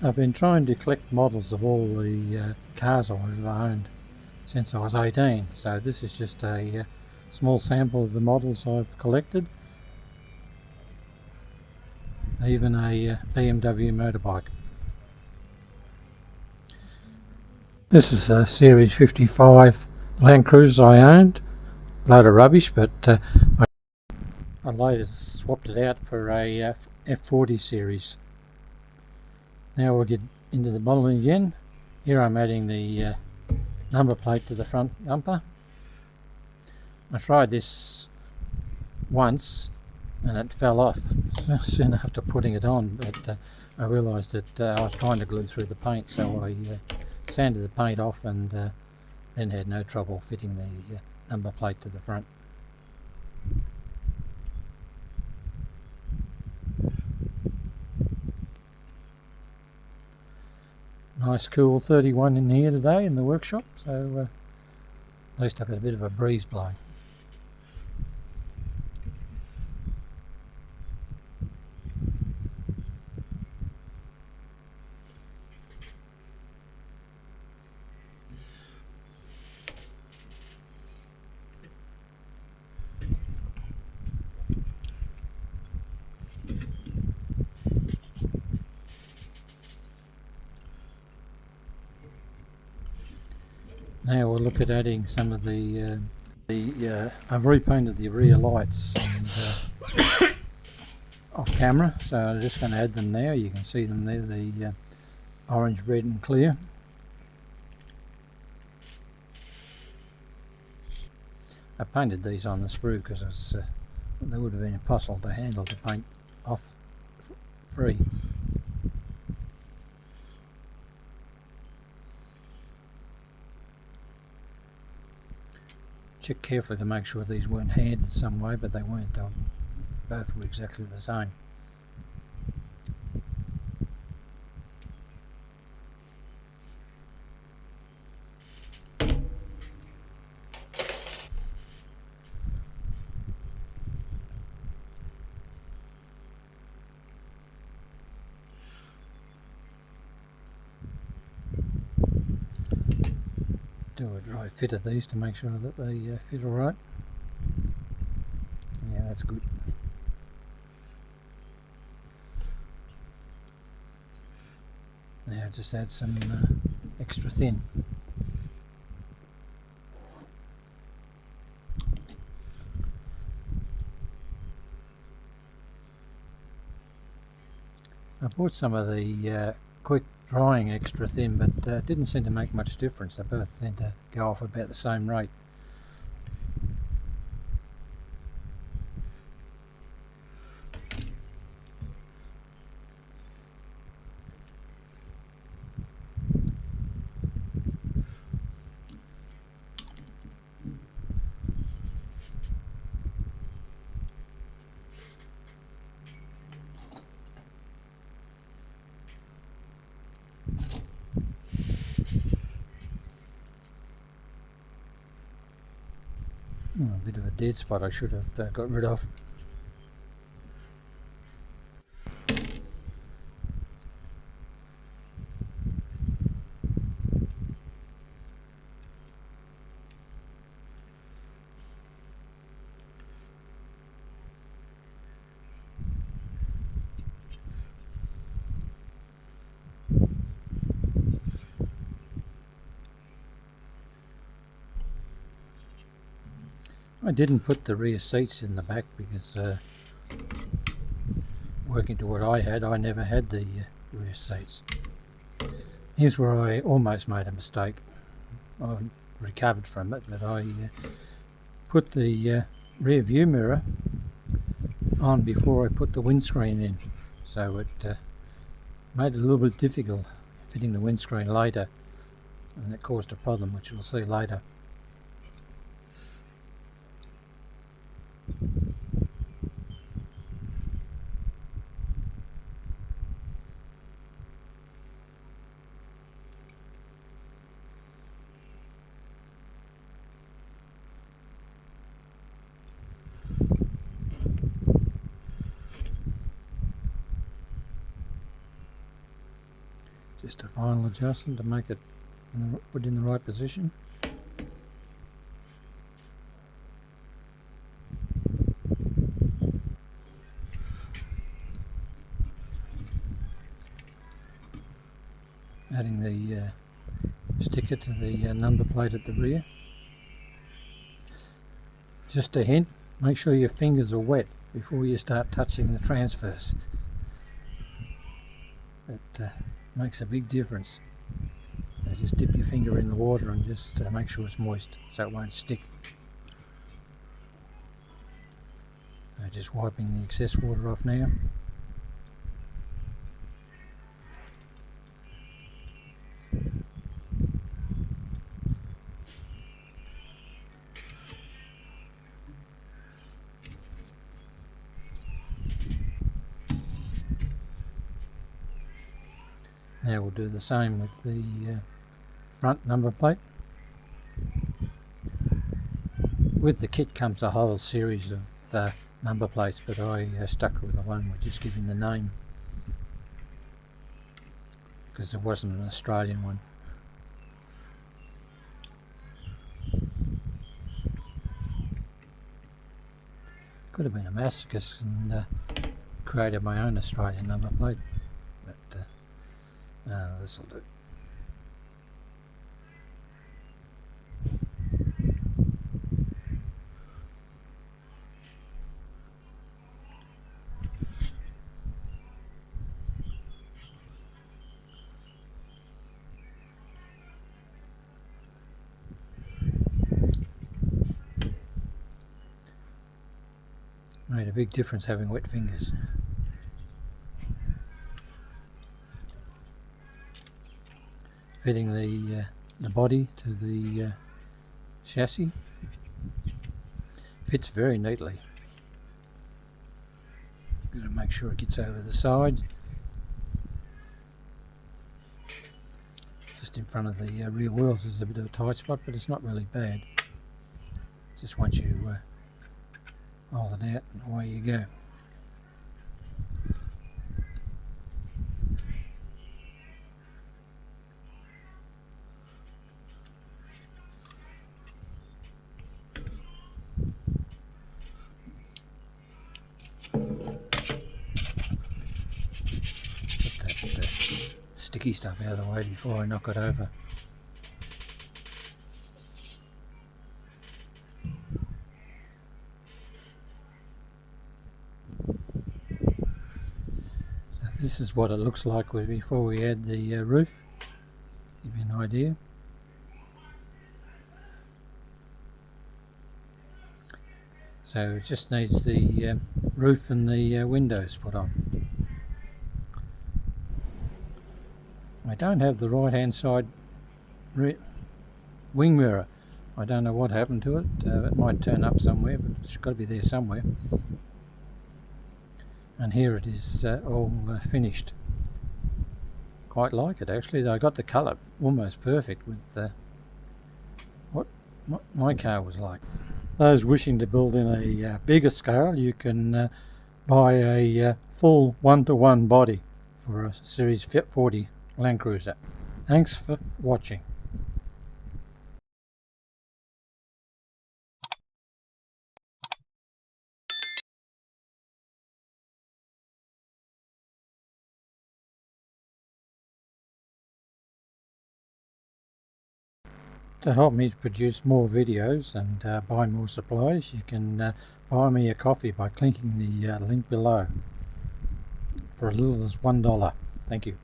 I've been trying to collect models of all the cars I've owned since I was 18, so this is just a small sample of the models I've collected, even a BMW motorbike. This is a Series 55 Land Cruiser I owned, load of rubbish, but I later swapped it out for a F40 series. Now we'll get into the modelling again. Here I'm adding the number plate to the front bumper. I tried this once and it fell off soon after putting it on, but I realised that I was trying to glue through the paint, so I sanded the paint off and then had no trouble fitting the number plate to the front. Nice cool 31 in here today in the workshop, so at least I've got a bit of a breeze blowing. Now we'll look at adding some of the I've repainted the rear lights and, off camera, so I'm just going to add them now. You can see them there, the orange, red and clear. I painted these on the sprue because they would have been impossible to handle to paint off free. Check carefully to make sure these weren't handed some way, but they weren't. They both were exactly the same. Do a dry fit of these to make sure that they fit alright. Yeah, that's good. Now just add some extra thin. I bought some of the quick drying extra thin, but it didn't seem to make much difference. They both seem to go off about the same rate. A bit of a dead spot I should have got rid of. I didn't put the rear seats in the back because working to what I had, I never had the rear seats. Here's where I almost made a mistake. I recovered from it, but I put the rear view mirror on before I put the windscreen in, so it made it a little bit difficult fitting the windscreen later, and it caused a problem which we'll see later. Just a final adjustment to make it put in the right position. Adding the sticker to the number plate at the rear. Just a hint, make sure your fingers are wet before you start touching the transfers. That makes a big difference. So just dip your finger in the water and just make sure it's moist so it won't stick. So just wiping the excess water off now. Now we'll do the same with the front number plate. With the kit comes a whole series of number plates, but I stuck with the one we're just giving the name because there wasn't an Australian one. Could have been a masochist and created my own Australian number plate, but this will do. Made a big difference having wet fingers. Fitting the body to the chassis. Fits very neatly. Got to make sure it gets over the sides. Just in front of the rear wheels is a bit of a tight spot, but it's not really bad. Just once you hold it out and away you go. Get that sticky stuff out of the way before I knock it over. This is what it looks like before we add the roof. Give you an idea. So it just needs the roof and the windows put on. I don't have the right hand side wing mirror. I don't know what happened to it. It might turn up somewhere, but it's got to be there somewhere. And here it is all finished. Quite like it actually. I got the colour almost perfect with what my car was like. Those wishing to build in a bigger scale, you can buy a full 1-to-1 body for a Series FJ44 Land Cruiser. Thanks for watching. To help me produce more videos and buy more supplies, you can buy me a coffee by clicking the link below for as little as $1. Thank you.